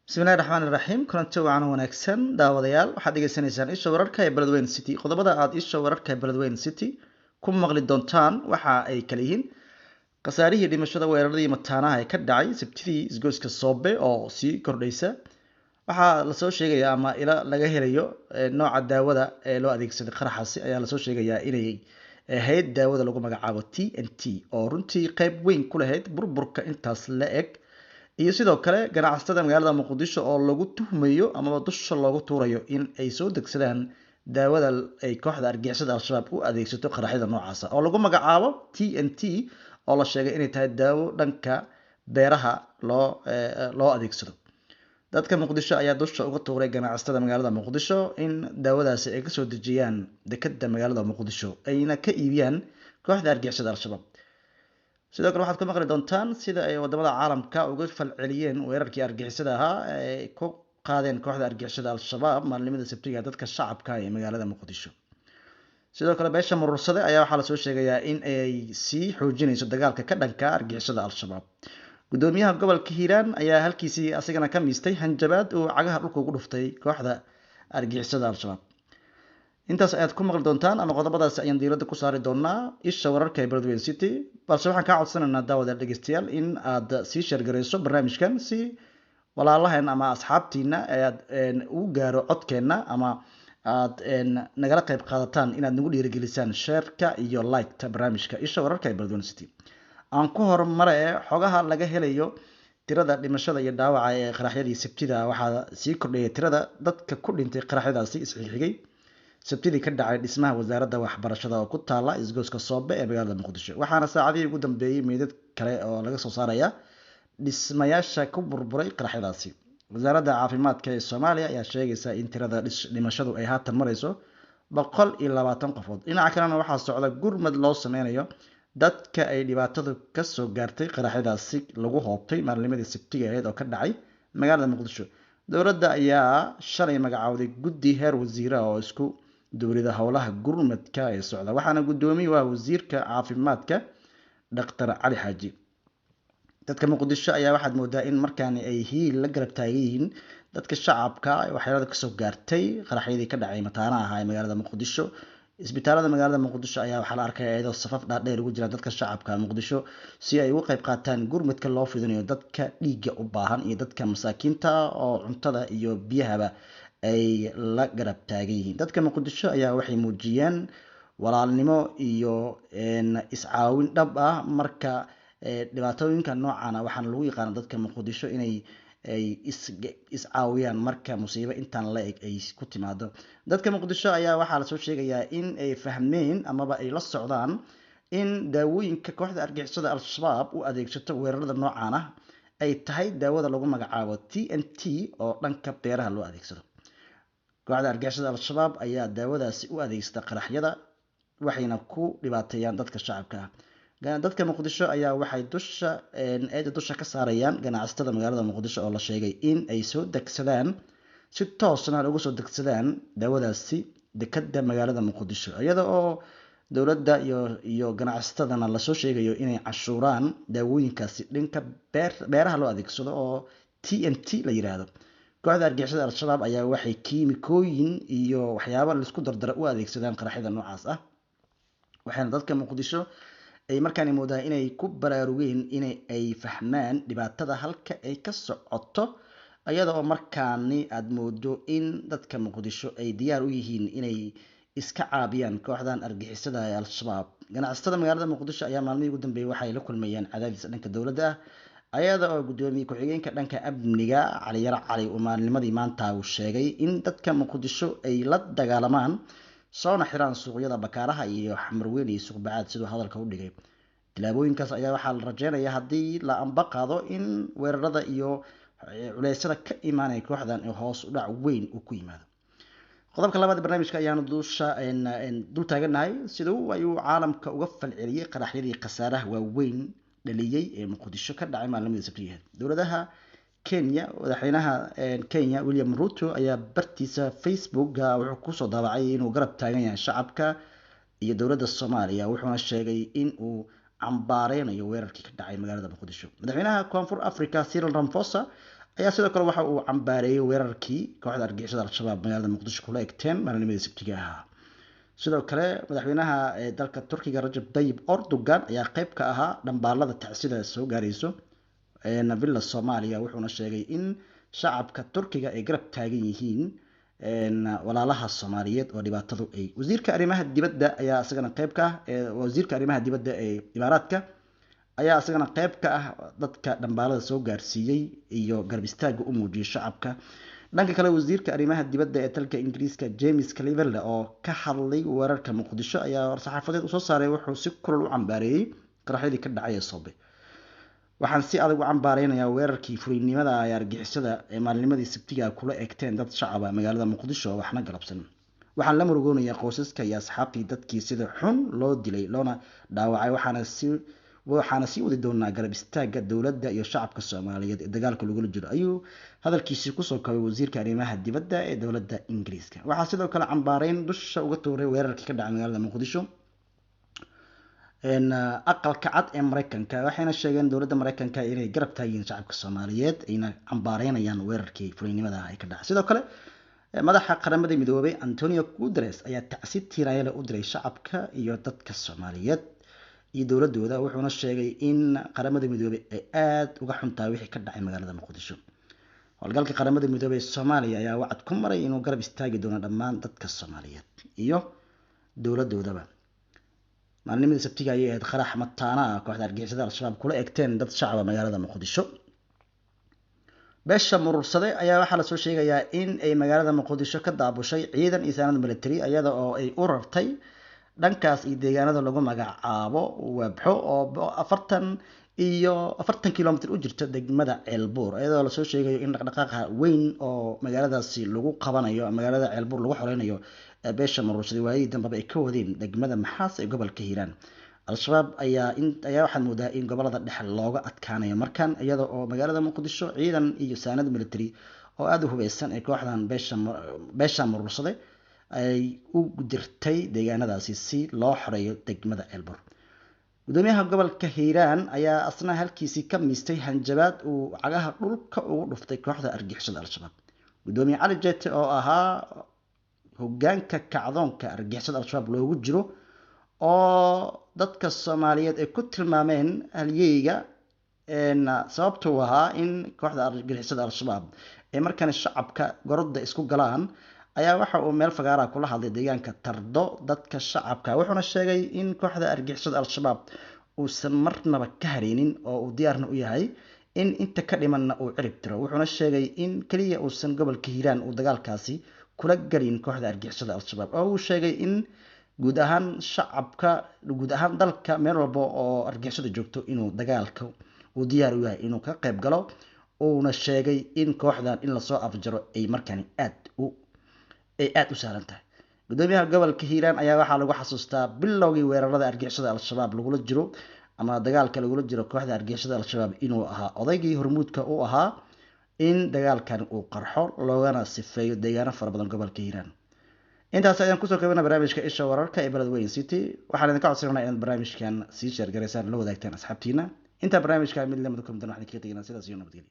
bismillahi raxmaani raxiim kulanti wacan wanaagsan daawadayaal waxaad dhegeysanaysaan isha wararka ee beledweyne city qodobada aad isha wararka ee beledweyne city ku maqli doontaan waxa ay kala yihiin khasaarihii dhimashada weeraradii mataanaha ee ka dhacay sabtidii isgoyska soobe oo sii kordhaysa waxaa lasoo sheegayaa ama ila laga helayo nooca daawada ee loo adeegsaday qaraxaasi ayaa lasoo sheegayaa inay ahayd daawada lagu magacaabo TNT oo runtii qayb weyn ku lahayd burburka intaas la eg iyo sidoo kale ganacsatada magaalada muqdisho oo lagu tuhmayo amaba dusha loogu tuurayo in ay soo degsadaan daawada ay kooxda argixisada al-shabaab u adeegsato qaraxyada noocaasa oo lagu magacaabo TNT oo la sheegay inay tahay daawo dhanka beeraha loo adeegsado dadka muqdisho ayaa dusha uga tuuray ganacsatada magaalada muqdisho in daawadaasi ay kasoo dejiyaan dekada magaalada muqdisho ayna ka iibiyaan kooxda argixisada al-shabaab sidoo kale waxaad ku maqli doontaan sida ay wadamada caalamka uga falceliyeen weerarkii argixisada ahaa ay ku qaadeen kooxda argixisada al-shabaab maalinimada sabtiga dadka shacabka ee magaalada muqdisho sidoo kale beesha murursade ayaa waxaa lasoo sheegayaa in ay sii xoojinayso dagaalka ka dhanka argixisada al-shabaab gudoomiyaha gobolka hiiraan ayaa halkiisii asigana ka miistay hanjabaad uu cagaha dhulka ugu dhuftay kooxda argixisada al-shabaab intaas ayaad ku maqli doontaan ama qodobadaasi ayaan diiradda ku saari doonaa isha wararka ee beledweyne city balse waxaan kaa codsanaynaa daawadayaal dhegeystayaal in aad sii sheergarayso barnaamijkan si walaalaheen ama asxaabtiina aad u gaaro codkeenna ama aad nagala qayb qaadataan inaad nagu dhiirigelisaan sheerka iyo liketa barnaamijka isha wararka ee beledweyne city aan ku horumare xogaha laga helayo tirada dhimashada iyo dhaawaca ee qaraxyadii sabtida waxaa sii kordhayay tirada dadka ku dhintay qaraxyadaasi isxigxigay sabtidii ka dhacay dhismaha wasaaradda waxbarashada oo ku taala isgoyska soobe ee magaalada muqdisho waxaana saacadihii ugu dambeeyey meydad kale oo laga soo saaraya dhismayaasha ku burburay qaraxyadaasi wasaaradda caafimaadka ee soomaaliya ayaa sheegaysa in tirada dhimashadu ay haatan marayso 120 qofood dhinaca kalena waxaa socda gurmad loo sameynayo dadka ay dhibaatadu kasoo gaartay qaraxyadaasi lagu hoobtay maalinimadii sabtiga aheyd oo ka dhacay magaalada muqdisho dowladda ayaa shalay magacaawday guddi heer wasiira oo isku dowlada howlaha gurmadka ee socda waxaana gudoomiye waa wasiirka caafimaadka Dr. Cali Xaaji dadka muqdisho ayaa waxaad moodaa in markaani ay hiil la garab taagan yihiin dadka shacabka waxyeelada kasoo gaartay qaraxyadii ka dhacay mataanaha ahaa ee magaalada muqdisho isbitaalada magaalada muqdisho ayaa waxaa la arkaya iyadoo safaf dhaadheer ugu jira dadka shacabka muqdisho si ay uga qayb qaataan gurmadka loo fidinayo dadka dhiigga u baahan iyo dadka masaakiinta oo cuntada iyo biyahaba ay la garab taagan yihiin dadka muqdisho ayaa waxay muujiyeen walaalnimo iyo iscaawin dhab ah marka dhibaatooyinka noocaana waxaana lagu yaqaana dadka muqdisho inay ay iscaawiyaan marka musiibo intaan la eg ay ku timaado dadka muqdisho ayaa waxaa lasoo sheegayaa in ay fahmeen amaba ay la socdaan in daawooyinka kooxda argixisada al-shabaab u adeegsato weerarada noocaan ah ay tahay daawada lagu magacaabo TNT oo dhanka beeraha loo adeegsado kooxda argixisada al-shabaab ayaa daawadaasi u adeegsata qaraxyada waxayna ku dhibaateeyaan dadka shacabka ah dadka muqdisho ayaa waxay dusha ka saarayaan ganacsatada magaalada muqdisho oo la sheegay in ay soo degsadaan si toosna uga soo degsadaan daawadaasi dekada magaalada muqdisho iyada oo dowladda iyo ganacsatadana lasoo sheegayo inay cashuuraan daawooyinkaasi dhanka beeraha loo adeegsado oo TNT la yiraahdo kooxda argixisada al-shabaab ayaa waxay kiimikooyin iyo waxyaabo la isku dardara u adeegsadaan qaraxyada noocaas ah waxaana dadka muqdisho ay markaan moodaan inay ku baraarugeen in ay fahmaan dhibaatada halka ay ka socoto iyada oo markaani aad moodo in dadka muqdisho ay diyaar u yihiin inay iska caabiyaan kooxdan argixisada ee al-shabaab ganacsatada magaalada muqdisho ayaa maalmihii ugu dambeeyay waxay la kulmayeen cadaadis dhanka dowladda ah iyada oo gudoomiye ku-xigeenka dhanka amniga Cali Yar Cali uu maalinimadii maanta uu sheegay in dadka muqdisho ay la dagaalamaan soona xiraan suuqyada bakaaraha iyo xamarweyn iyo suuq bacaad sidoo hadalka u dhigay tilaabooyinkaas ayaa waxaa la rajeynayaa haddii la amba qaado in weerarada iyo culeysyada ka imaanaya kooxdan ee hoos u dhac weyn uu ku yimaado qodobka labaad barnaamijka ayaanu dul taaganahay siduu ayuu caalamka uga falceliyey qaraxyadii khasaaraha waaweyn dhaliyey ee muqdisho ka dhacay maalinimada sabtiyeed dowladaha Kenya madaxweynaha Kenya William Ruto ayaa bartiisa Facebook wuxuu ku soo daabacay inuu garab taagan yahay shacabka iyo dowladda Soomaaliya wuxuuna sheegay in uu cambaareynayo weerarkii ka dhacay magaalada muqdisho madaxweynaha koonfur Afrika Cyril Ramaphosa ayaa sidoo kale waxa uu cambaareeyay weerarkii kooxda argixisada al-shabaab magaalada muqdisho kula egteen maalinimadii sabtiga ahaa. sidoo kale madaxweynaha dalka Turkiga Rajab Tayyip Erdogan ayaa qayb ka ahaa dhambaalada tacsida soo gaarayso villa Soomaaliya, wuxuuna sheegay in shacabka Turkiga ay garab taagan yihiin walaalaha Soomaaliyeed oo dhibaatadu ay wasiirka arrimaha dibadda ayaa isagana qayb ka ah wasiirka arrimaha dibadda ee Imaaraadka ayaa isagana qayb ka ah dadka dhambaalada soo gaarsiiyay iyo garab istaaga u muujiyay shacabka. dhanka kale wasiirka arrimaha dibadda ee dalka Ingiriiska James Cleverly oo ka hadlay weerarka Muqdisho ayaa war-saxaafadeed u soo saaray, wuxuu si kulul u cambaareeyay qaraxyadii ka dhacay Soobe. waxaan si adag u cambaareynayaa weerarkii fulinimada ay argixisada ee maalinimadii sabtiga kula egteen dad shacab ah magaalada Muqdisho oo waxna galabsan. waxaan la murugoonayaa qoysaska iyo asxaabtii dadkii sida xun loo dilay loona dhaawacay, waxaana sii wadi doonaa garab istaaga dowladda iyo shacabka Soomaaliyeed ee dagaalka lagula jiro, ayuu hadalkiisii kusoo koobay wasiirka arrimaha dibadda ee dowladda Ingiriiska. waxaa sidoo kale cambaareyn dusha uga tuuray weerarkii ka dhacay magaalada Muqdisho aqalka cad ee Mareykanka, waxayna sheegeen dowladda Mareykanka inay garab taagan shacabka Soomaaliyeed ayna cambaareynayaan weerarkii fulinimada ay ka dhacay. sidoo kale madaxa qaramada midoobay Antonio Guterres ayaa tacsiid tiiraayale u diray shacabka iyo dadka Soomaaliyeed iyo dowladooda, wuxuuna sheegay in qaramada midoobay ay aad uga xuntahay wixii ka dhacay magaalada Muqdisho. howlgalka qaramada midoobay ee Soomaaliya ayaa wacd ku maray inuu garab istaagi doono dhammaan dadka Soomaaliyeed iyo dowladoodaba. maalinimadii sabtiga ayay ahayd qarax mataana ah kooxda argixisada al-shabaab kula egteen dad shacab ah magaalada Muqdisho. beesha murursade ayaa waxaa lasoo sheegayaa in ay magaalada Muqdisho ka daabushay ciidan iyo saanad military iyada oo ay u rartay dhankaas iyo deegaanada lagu magacaabo Wabxo oo 40 kilomitir u jirta degmada Ceelbuur, iyadoo lasoo sheegayo in dhaqdhaqaaqa weyn oo magaaladaasi lagu qabanayo magaalada Ceelbuur lagu xoreynayo beesha murursade waayay dambaba ay ka wadeen degmada Maxaas ee gobolka Hiiraan. al-shabaab ayaa waxaad moodaa in gobolada dhexe looga adkaanayo markan, iyada oo magaalada Muqdisho ciidan iyo saanad military oo aad u hubeysan ee kooxdan beesha murursade ay u dirtay deegaanadaasi si loo xoreeyo degmada Ceelbuur. gudoomiyaha gobolka Hiiraan ayaa asna halkiisii ka miistay hanjabaad uu cagaha dhulka ugu dhuftay kooxda argixisada al-shabaab. gudoomiye Cali Jeete oo ahaa hoggaanka kacdoonka argixisada al-shabaab loogu jiro oo dadka Soomaaliyeed ay ku tilmaameen halyeyga sababtu ahaa in kooxda argixisada al-shabaab ee markan shacabka gorodda isku galaan, ayaa waxa uu meel fagaara kula hadlay deegaanka Tardo dadka shacabka, wuxuuna sheegay in kooxda argixisada al-shabaab uusan marnaba ka hareynin oo uu diyaarna u yahay in inta ka dhimanna uu cirib tiro. wuxuuna sheegay in kaliya uusan gobolka Hiiraan uu dagaalkaasi kula galin kooxda argixisada al-shabaab, oo uu sheegay in guud ahaan shacabka guud ahaan dalka meel walba oo argixisada joogto inuu dagaalka uu diyaar u yahay inuu ka qayb galo, uuna sheegay in kooxdan in lasoo afjaro ay markan aad u sahlan tahay. gudoomiyaha gobolka Hiiraan ayaa waxaa lagu xasuustaa bilowgii weerarada argixisada al-shabaab lagula jiro ama dagaalka lagula jiro kooxda argixisada al-shabaab inuu ahaa odaygii hormuudka u ahaa in dagaalkan uu qarxo loogana sifeeyo deegaano fara badan gobolka Hiiraan. intaas ayaan kusoo koobnaa barnaamijka isha wararka ee Beledweyne City. waxaan idinka codsanaynaa inaad barnaamijkan sii sheer gareysaan la wadaagtaan asxaabtiina. inta barnaamijka mid lamid ku midna waxaan kaga tegaynaa sidaas iyo nabadgelyo.